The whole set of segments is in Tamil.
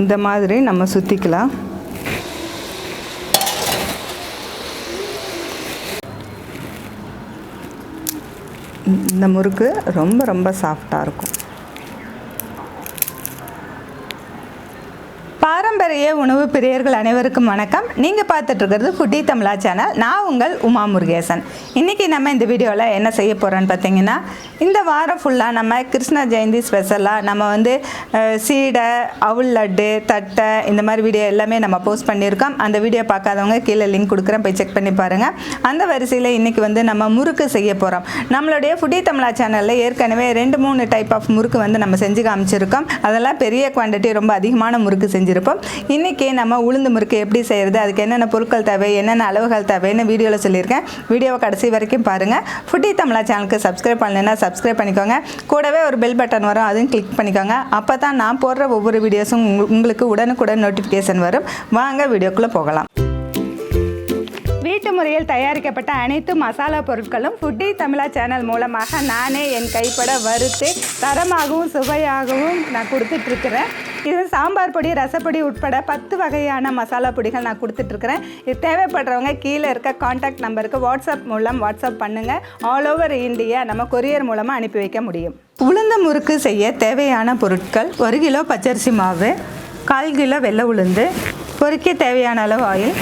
இந்த மாதிரி நம்ம சுற்றிக்கலாம். இந்த முறுக்கு ரொம்ப ரொம்ப சாஃப்டாக இருக்கும். பாரம்பரிய உணவு பிரியர்கள் அனைவருக்கும் வணக்கம். நீங்கள் பார்த்துட்டு இருக்கிறது ஃபுட்டி தமிழா சேனல். நான் உங்கள் உமா முருகேசன். இன்றைக்கி நம்ம இந்த வீடியோவில் என்ன செய்ய போகிறோன்னு பார்த்தீங்கன்னா, இந்த வாரம் ஃபுல்லாக நம்ம கிருஷ்ண ஜெயந்தி ஸ்பெஷலாக நம்ம வந்து சீடை, அவுள் லட்டு, தட்டை இந்த மாதிரி வீடியோ எல்லாமே நம்ம போஸ்ட் பண்ணியிருக்கோம். அந்த வீடியோ பார்க்காதவங்க கீழே லிங்க் கொடுக்குறேன், போய் செக் பண்ணி பாருங்கள். அந்த வரிசையில் இன்றைக்கி வந்து நம்ம முறுக்கு செய்ய போகிறோம். நம்மளுடைய ஃபுட்டி தமிழா சேனலில் ஏற்கனவே 2-3 டைப் ஆஃப் முறுக்கு வந்து நம்ம செஞ்சு காமிச்சிருக்கோம். அதெல்லாம் பெரிய குவான்டிட்டி, ரொம்ப அதிகமான முறுக்கு செஞ்சுருப்போம். இன்றைக்கி நம்ம உளுந்து முறுக்கு எப்படி செய்கிறது, அதுக்கு என்னென்ன பொருட்கள் தேவை, என்னென்ன அளவுகள் தேவைன்னு வீடியோவில் சொல்லியிருக்கேன். வீடியோவை கடைசி வரைக்கும் பாருங்கள். ஃபுட்டி தமிழா சேனலுக்கு சப்ஸ்கிரைப் பண்ணலைன்னா சப்ஸ்கிரைப் பண்ணிக்கோங்க. கூடவே ஒரு பெல் பட்டன் வரும், அதையும் கிளிக் பண்ணிக்கோங்க. அப்போ தான் நான் போடுற ஒவ்வொரு வீடியோஸும் உங்களுக்கு உடனுக்குடன் நோட்டிஃபிகேஷன் வரும். வாங்க வீடியோக்குள்ளே போகலாம். வீட்டு முறையில் தயாரிக்கப்பட்ட அனைத்து மசாலா பொருட்களும் ஃபுட்டி தமிழா சேனல் மூலமாக நானே என் கைப்பட வறுத்து தரமாகவும் சுவையாகவும் நான் கொடுத்துட்ருக்கிறேன். இது சாம்பார் பொடி, ரசப்பொடி உட்பட 10 வகையான மசாலா பொடிகள் நான் கொடுத்துட்ருக்கிறேன். இது தேவைப்படுறவங்க கீழே இருக்க காண்டாக்ட் நம்பருக்கு வாட்ஸ்அப் மூலம் வாட்ஸ்அப் பண்ணுங்கள். ஆல் ஓவர் இந்தியா நம்ம கொரியர் மூலமாக அனுப்பி வைக்க முடியும். உளுந்து முறுக்கு செய்ய தேவையான பொருட்கள்: 1 கிலோ பச்சரிசி மாவு, 1/4 கிலோ வெள்ளை உளுந்து, பொரிக்க தேவையான அளவு ஆயில்,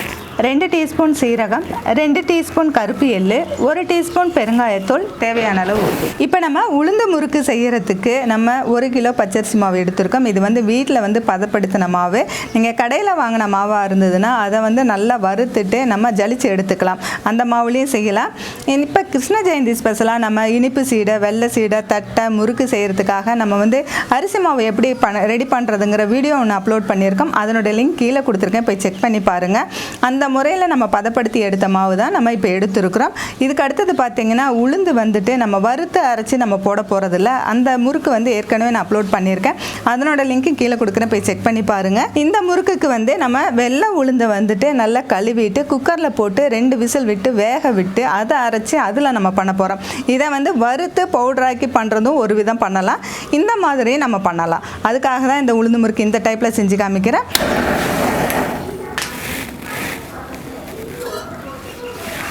2 டீஸ்பூன் சீரகம், 2 டீஸ்பூன் கருப்பு எள்ளு, 1 டீஸ்பூன் பெருங்காயத்தூள், தேவையான அளவு உப்பு. இப்போ நம்ம உளுந்து முறுக்கு செய்கிறதுக்கு நம்ம 1 கிலோ பச்சரிசி மாவு எடுத்திருக்கோம். இது வந்து வீட்டில் வந்து பதப்படுத்தின மாவு. நீங்கள் கடையில் வாங்கின மாவாக இருந்ததுன்னா அதை வந்து நல்லா வறுத்துட்டு நம்ம ஜலிச்சு எடுத்துக்கலாம். அந்த மாவுலேயும் செய்யலாம். இப்போ கிருஷ்ண ஜெயந்தி ஸ்பெஷலாக நம்ம இனிப்பு சீடை, வெள்ளை சீடை, தட்டை, முறுக்கு செய்கிறதுக்காக நம்ம வந்து அரிசி மாவு எப்படி ரெடி பண்ணுறதுங்கிற வீடியோ ஒன்று அப்லோட் பண்ணியிருக்கோம். அதனுடைய லிங்க் கீழே கொடுத்துருக்கேன், போய் செக் பண்ணி பாருங்கள். அந்த முறையில் நம்ம பதப்படுத்தி எடுத்த மாவு தான் நம்ம இப்போ எடுத்துருக்குறோம். இதுக்கு அடுத்தது பார்த்திங்கன்னா, உளுந்து வந்துட்டு நம்ம வறுத்து அரைச்சி நம்ம போட போகிறதில்ல. அந்த முறுக்கு வந்து ஏற்கனவே நான் அப்லோட் பண்ணியிருக்கேன். அதனோட லிங்க்கு கீழே கொடுக்குறேன், போய் செக் பண்ணி பாருங்கள். இந்த முறுக்குக்கு வந்து நம்ம வெள்ளை உளுந்தை வந்துட்டு நல்லா கழுவிட்டு குக்கரில் போட்டு 2 விசில் விட்டு வேக விட்டு அதை அரைச்சி அதில் நம்ம பண்ண போகிறோம். இதை வந்து வறுத்து பவுடராக்கி பண்ணுறதும் ஒரு விதம் பண்ணலாம். இந்த மாதிரியும் நம்ம பண்ணலாம். அதுக்காக தான் இந்த உளுந்து முறுக்கு இந்த டைப்பில் செஞ்சு காமிக்கிறேன்.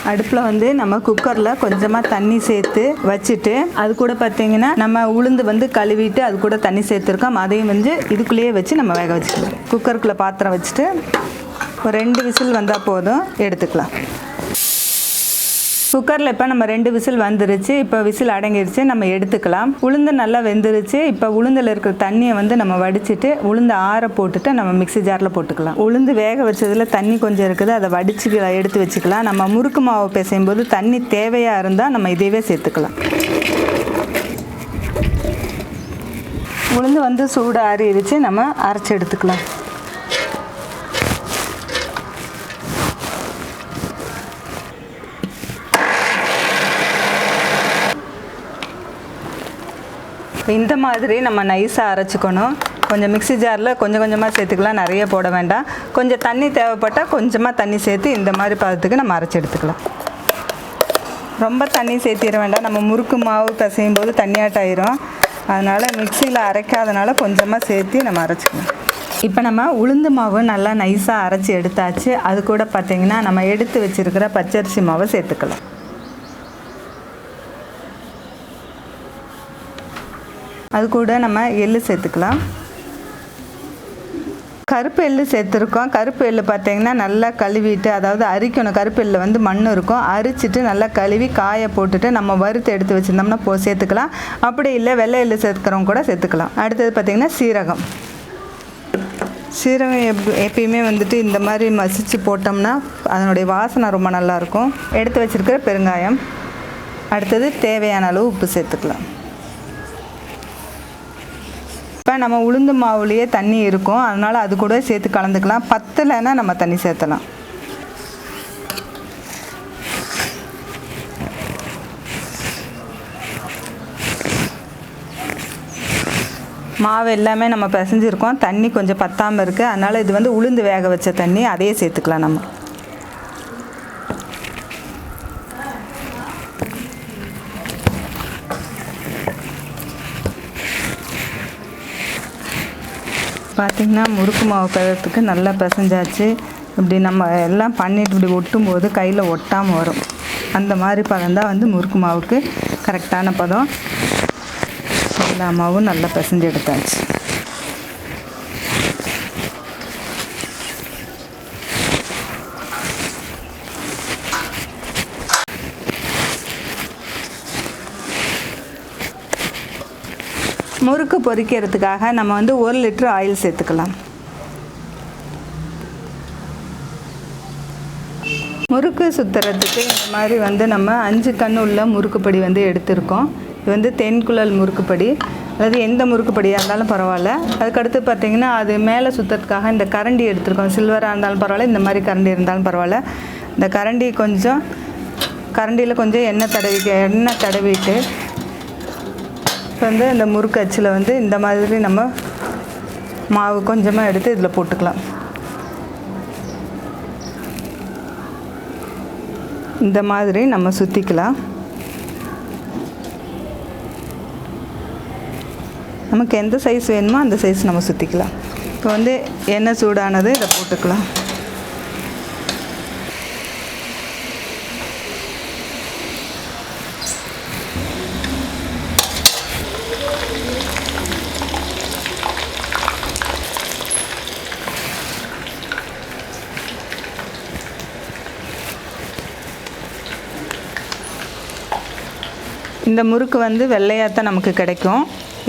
அடுப்பில் வந்து நம்ம குக்கரில் கொஞ்சமாக தண்ணி சேர்த்து வச்சுட்டு, அது கூட பார்த்திங்கன்னா நம்ம உளுந்து வந்து கழுவிட்டு அது கூட தண்ணி சேர்த்துருக்கோம். அதையும் வந்து இதுக்குள்ளேயே வச்சு நம்ம வேக வச்சுக்கலாம். குக்கருக்குள்ளே பாத்திரம் வச்சுட்டு ஒரு 2 விசில் வந்தால் போதும், எடுத்துக்கலாம். குக்கரில் இப்போ நம்ம 2 விசில் வந்துருச்சு. இப்போ விசில் அடங்கிடுச்சு, நம்ம எடுத்துக்கலாம். உளுந்து நல்லா வெந்துருச்சு. இப்போ உளுந்தில் இருக்கிற தண்ணியை வந்து நம்ம வடிச்சிட்டு உளுந்து ஆற போட்டுட்டு நம்ம மிக்ஸி ஜாரில் போட்டுக்கலாம். உளுந்து வேக வச்சதில் தண்ணி கொஞ்சம் இருக்குது, அதை வடிச்சுக்கலாம், எடுத்து வச்சுக்கலாம். நம்ம முறுக்கு மாவு பிசையும் போது தண்ணி தேவையாக இருந்தால் நம்ம இதையவே சேர்த்துக்கலாம். உளுந்து வந்து சூடு ஆறிடுச்சு, நம்ம அரைச்சி எடுத்துக்கலாம். இந்த மாதிரி நம்ம நைஸாக அரைச்சிக்கணும். கொஞ்சம் மிக்ஸி ஜாரில் கொஞ்சம் கொஞ்சமாக சேர்த்துக்கலாம், நிறைய போட வேண்டாம். கொஞ்சம் தண்ணி தேவைப்பட்டால் கொஞ்சமாக தண்ணி சேர்த்து இந்த மாதிரி பதத்துக்கு நம்ம அரைச்சி எடுத்துக்கலாம். ரொம்ப தண்ணி சேர்த்திட வேண்டாம், நம்ம முறுக்கு மாவு பிசையும் போது தண்ணியாட்டாயிரும். அதனால் மிக்சியில் அரைக்காதனால கொஞ்சமாக சேர்த்து நம்ம அரைச்சிக்கலாம். இப்போ நம்ம உளுந்து மாவு நல்லா நைஸாக அரைச்சி எடுத்தாச்சு. அது கூட பார்த்திங்கன்னா நம்ம எடுத்து வச்சுருக்கிற பச்சரிசி மாவை சேர்த்துக்கலாம். அது கூட நம்ம எள்ளு சேர்த்துக்கலாம். கருப்பு எள்ளு சேர்த்துருக்கோம். கருப்பு எள்ளு பார்த்திங்கன்னா நல்லா கழுவிட்டு, அதாவது அரிக்கணும். கருப்பு எள்ளு வந்து மண் இருக்கும், அரிச்சிட்டு நல்லா கழுவி காய போட்டுட்டு நம்ம வறுத்து எடுத்து வச்சுருந்தோம்னா சேர்த்துக்கலாம். அப்படி இல்லை வெள்ளை எள்ளு சேர்த்துக்கிறவங்க கூட சேர்த்துக்கலாம். அடுத்தது பார்த்திங்கன்னா சீரகம். சீரகம் எப்பயுமே வந்துட்டு இந்த மாதிரி மசிச்சு போட்டோம்னா அதனுடைய வாசனை ரொம்ப நல்லாயிருக்கும். எடுத்து வச்சுருக்கிற பெருங்காயம். அடுத்தது தேவையான அளவு உப்பு சேர்த்துக்கலாம். இப்போ நம்ம உளுந்து மாவுலேயே தண்ணி இருக்கும், அதனால் அது கூட சேர்த்து கலந்துக்கலாம். பத்தலைன்னா நம்ம தண்ணி சேர்த்தலாம். மாவு எல்லாமே நம்ம பிசைஞ்சிருக்கோம். தண்ணி கொஞ்சம் பத்தாமல் இருக்குது, அதனால் இது வந்து உளுந்து வேக வச்ச தண்ணி, அதையே சேர்த்துக்கலாம் நம்ம. பார்த்திங்கன்னா முறுக்கு மாவு பதத்துக்கு நல்லா பிசைஞ்சாச்சு. இப்படி நம்ம எல்லாம் பண்ணிட்டு இப்படி ஒட்டும்போது கையில் ஒட்டாமல் வரும். அந்த மாதிரி பதம் தான் வந்து முறுக்கு மாவுக்கு கரெக்டான பதம். எல்லா மாவும் நல்லா பிசைஞ்சு எடுத்தாச்சு. முறுக்கு பொரிக்கிறதுக்காக நம்ம வந்து 1 லிட்டர் ஆயில் சேர்த்துக்கலாம். முறுக்கு சுற்றுறதுக்கு இந்த மாதிரி வந்து நம்ம 5 கண் உள்ள முறுக்குப்படி வந்து எடுத்திருக்கோம். இது வந்து தென்குழல் முறுக்குப்படி, அதாவது எந்த முறுக்குப்படியாக இருந்தாலும் பரவாயில்ல. அதுக்கடுத்து பார்த்திங்கன்னா அது மேலே சுற்றுறதுக்காக இந்த கரண்டி எடுத்திருக்கோம். சில்வராக இருந்தாலும் பரவாயில்ல, இந்த மாதிரி கரண்டி இருந்தாலும் பரவாயில்ல. இந்த கரண்டியில் கொஞ்சம் எண்ணெய் தடவிட்டு வந்து இந்த முறுக்கு அச்சில் வந்து இந்த மாதிரி நம்ம மாவு கொஞ்சமாக எடுத்து இதில் போட்டுக்கலாம். இந்த மாதிரி நம்ம சுற்றிக்கலாம். நமக்கு எந்த சைஸ் வேணுமோ அந்த சைஸ் நம்ம சுற்றிக்கலாம். இப்போ வந்து எண்ணெய் சூடானது இதை போட்டுக்கலாம். இந்த முறுக்கு வந்து வெள்ளையாத்தான் நமக்கு கிடைக்கும்.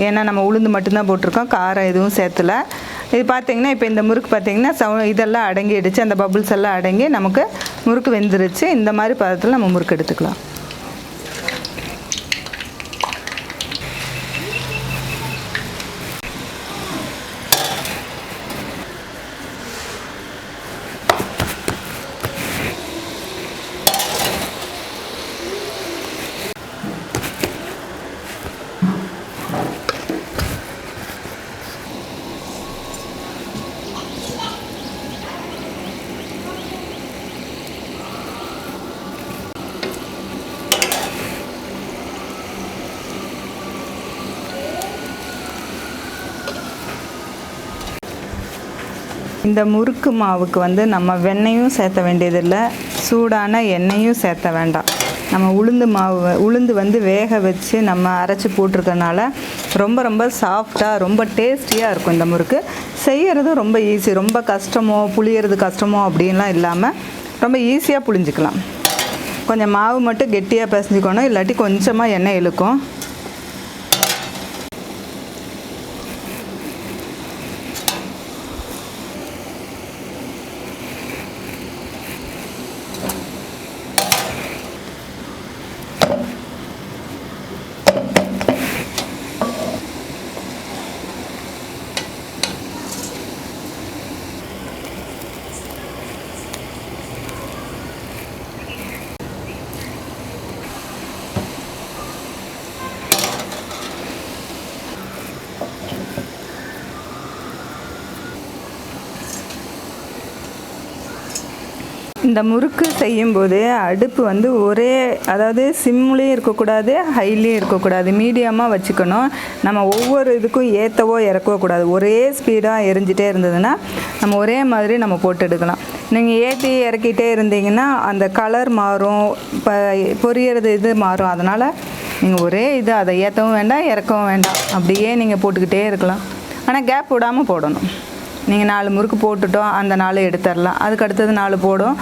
ஏன்னா நம்ம உளுந்து மட்டும்தான் போட்டிருக்கோம், காரம் எதுவும் சேர்த்துல. இது பார்த்திங்கன்னா இப்போ இந்த முறுக்கு பார்த்திங்கன்னா இதெல்லாம் அடங்கிடுச்சு, அந்த பபுள்ஸ் எல்லாம் அடங்கி நமக்கு முறுக்கு வெந்துருச்சு. இந்த மாதிரி பதத்தில் நம்ம முறுக்கு எடுத்துக்கலாம். இந்த முறுக்கு மாவுக்கு வந்து நம்ம வெண்ணெயும் சேர்த்த வேண்டியதில்லை, சூடான எண்ணெயும் சேர்த்த வேண்டாம். நம்ம உளுந்து வந்து வேக வச்சு நம்ம அரைச்சி போட்டிருக்கனால ரொம்ப சாஃப்டாக ரொம்ப டேஸ்டியாக இருக்கும். இந்த முறுக்கு செய்கிறது ரொம்ப ஈஸி, ரொம்ப கஷ்டமோ புளியறது கஷ்டமோ அப்படின்லாம் இல்லாமல் ரொம்ப ஈஸியாக புளிஞ்சிக்கலாம். கொஞ்சம் மாவு மட்டும் கெட்டியாக பிசைஞ்சிக்கணும், இல்லாட்டி கொஞ்சமாக எண்ணெய் இழுக்கும். இந்த முறுக்கு செய்யும்போது அடுப்பு வந்து அதாவது சிம்லேயும் இருக்கக்கூடாது, ஹைலேயும் இருக்கக்கூடாது, மீடியமாக வச்சுக்கணும். நம்ம ஒவ்வொரு இதுக்கும் ஏற்றவோ இறக்கவோ கூடாது. ஒரே ஸ்பீடாக எரிஞ்சிட்டே இருந்ததுன்னா நம்ம ஒரே மாதிரி நம்ம போட்டு எடுக்கலாம். நீங்கள் ஏற்றி இறக்கிட்டே இருந்தீங்கன்னா அந்த கலர் மாறும், இப்போ பொரியறது இது மாறும். அதனால் நீங்கள் ஒரே இது, அதை ஏற்றவும் வேண்டாம் இறக்கவும் வேண்டாம், அப்படியே நீங்கள் போட்டுக்கிட்டே இருக்கலாம். ஆனால் கேப் விடாமல் போடணும். நீங்கள் 4 முறுக்கு போட்டுட்டோம், அந்த 4 எடுத்துடலாம், அதுக்கு அடுத்தது 4 போடும்,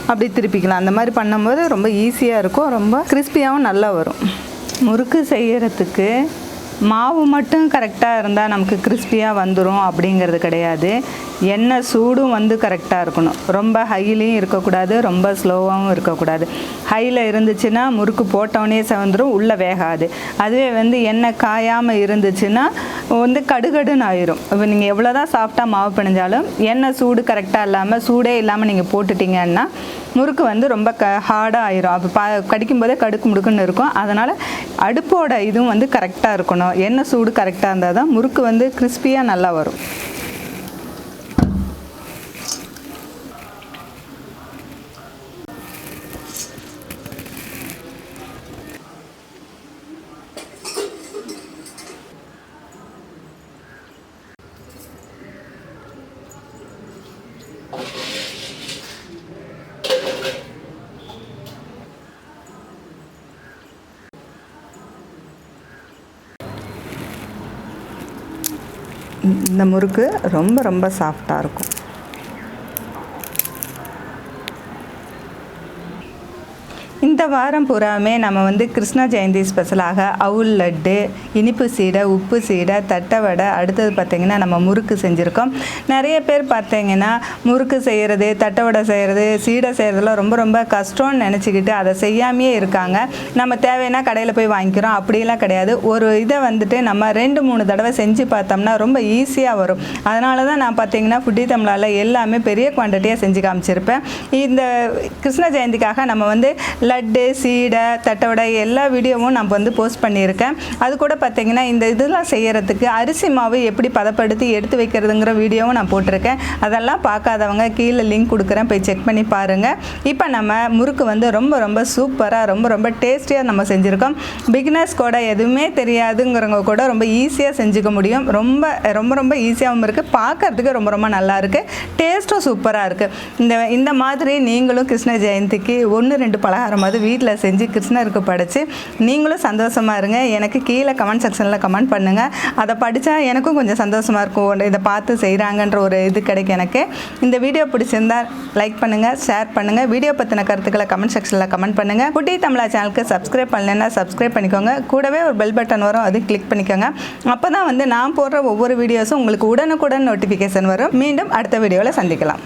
அப்படி திருப்பிக்கலாம். அந்த மாதிரி பண்ணும்போது ரொம்ப ஈஸியாக இருக்கும், ரொம்ப கிறிஸ்பியாகவும் நல்லா வரும். முறுக்கு செய்கிறதுக்கு மாவு மட்டும் கரெக்டாக இருந்தால் நமக்கு கிறிஸ்பியாக வந்துடும் அப்படிங்கிறது கிடையாது. எண்ணெய் சூடும் வந்து கரெக்டாக இருக்கணும். ரொம்ப ஹைலையும் இருக்கக்கூடாது, ரொம்ப ஸ்லோவாகவும் இருக்கக்கூடாது. ஹையில் இருந்துச்சுன்னா முறுக்கு போட்டவனே செவந்துடும், உள்ளே வேகாது. அதுவே வந்து எண்ணெய் காயாமல் இருந்துச்சுன்னா வந்து கடுகடுன்னு ஆயிரும். இப்போ நீங்கள் எவ்வளோ தான் சாஃப்டாக மாவு பிணைஞ்சாலும் எண்ணெய் சூடு கரெக்டாக இல்லாமல், சூடே இல்லாமல் நீங்கள் போட்டுட்டிங்கன்னா முறுக்கு வந்து ரொம்ப ஹார்டாக ஆயிரும். அப்போ கடிக்கும்போதே கடுக்கு முடுக்குன்னு இருக்கும். அதனால் அடுப்போட இதுவும் வந்து கரெக்டாக இருக்கணும். எண்ணெய் சூடு கரெக்டாக இருந்தால் தான் முறுக்கு வந்து கிறிஸ்பியாக நல்லா வரும். இந்த முறுக்கு ரொம்ப ரொம்ப சாஃப்டாக இருக்கும். இந்த வாரம் பூராமே நம்ம வந்து கிருஷ்ண ஜெயந்தி ஸ்பெஷலாக அவுல் லட்டு, இனிப்பு சீடை, உப்பு சீடை, தட்டை வடை, அடுத்தது பார்த்திங்கன்னா நம்ம முறுக்கு செஞ்சுருக்கோம். நிறைய பேர் பார்த்திங்கன்னா முறுக்கு செய்கிறது, தட்டை வடை செய்கிறது, சீடை செய்கிறதுலாம் ரொம்ப ரொம்ப கஷ்டம்னு நினச்சிக்கிட்டு அதை செய்யாமையே இருக்காங்க. நம்ம தேவைன்னா கடையில் போய் வாங்கிக்கிறோம், அப்படிலாம் கிடையாது. ஒரு இதை வந்துட்டு நம்ம 2-3 தடவை செஞ்சு பார்த்தோம்னா ரொம்ப ஈஸியாக வரும். அதனால தான் நான் பார்த்திங்கன்னா ஃபுட்டி தமிழால் எல்லாமே பெரிய குவான்டிட்டியாக செஞ்சு காமிச்சிருப்பேன். இந்த கிருஷ்ண ஜெயந்திக்காக நம்ம வந்து லட்டு, சீடை, தட்டவடை எல்லா வீடியோவும் நம்ம வந்து போஸ்ட் பண்ணியிருக்கேன். அது கூட பார்த்திங்கன்னா இந்த இதெல்லாம் செய்கிறதுக்கு அரிசி மாவு எப்படி பதப்படுத்தி எடுத்து வைக்கிறதுங்கிற வீடியோவும் நான் போட்டிருக்கேன். அதெல்லாம் பார்க்காதவங்க கீழே லிங்க் கொடுக்குறேன், போய் செக் பண்ணி பாருங்கள். இப்போ நம்ம முறுக்கு வந்து ரொம்ப ரொம்ப சூப்பராக ரொம்ப ரொம்ப டேஸ்டியாக நம்ம செஞ்சுருக்கோம். பிகினர்ஸ் கூட எதுவுமே தெரியாதுங்கிறவங்க கூட ரொம்ப ஈஸியாக செஞ்சுக்க முடியும். ரொம்ப ரொம்ப ரொம்ப ஈஸியாகவும் இருக்குது, பார்க்குறதுக்கு ரொம்ப ரொம்ப நல்லா இருக்குது, டேஸ்ட்டும் சூப்பராக இருக்குது. இந்த மாதிரி நீங்களும் கிருஷ்ண ஜெயந்திக்கு 1-2 பலகாரம் வீட்டில் செஞ்சு கிருஷ்ணருக்கு படைச்சு நீங்களும் சந்தோஷமாக இருங்க. எனக்கு கீழே கமெண்ட் செக்ஷனில் கமெண்ட் பண்ணுங்கள். அதை படித்தா எனக்கும் கொஞ்சம் சந்தோஷமாக இருக்கும், இதை பார்த்து செய்கிறாங்கன்ற ஒரு இது கிடைக்கும் எனக்கு. இந்த வீடியோ பிடிச்சிருந்தால் லைக் பண்ணுங்கள், ஷேர் பண்ணுங்கள். வீடியோ பற்றின கருத்துக்களை கமெண்ட் செக்ஷனில் கமெண்ட் பண்ணுங்கள். ஃபுட்டி தமிழா சேனலுக்கு சப்ஸ்கிரைப் பண்ணலைன்னா சப்ஸ்கிரைப் பண்ணிக்கோங்க. கூடவே ஒரு பெல் பட்டன் வரும், அது கிளிக் பண்ணிக்கோங்க. அப்போ தான் வந்து நான் போடுற ஒவ்வொரு வீடியோஸும் உங்களுக்கு உடனுக்குடன் நோட்டிஃபிகேஷன் வரும். மீண்டும் அடுத்த வீடியோவில் சந்திக்கலாம்.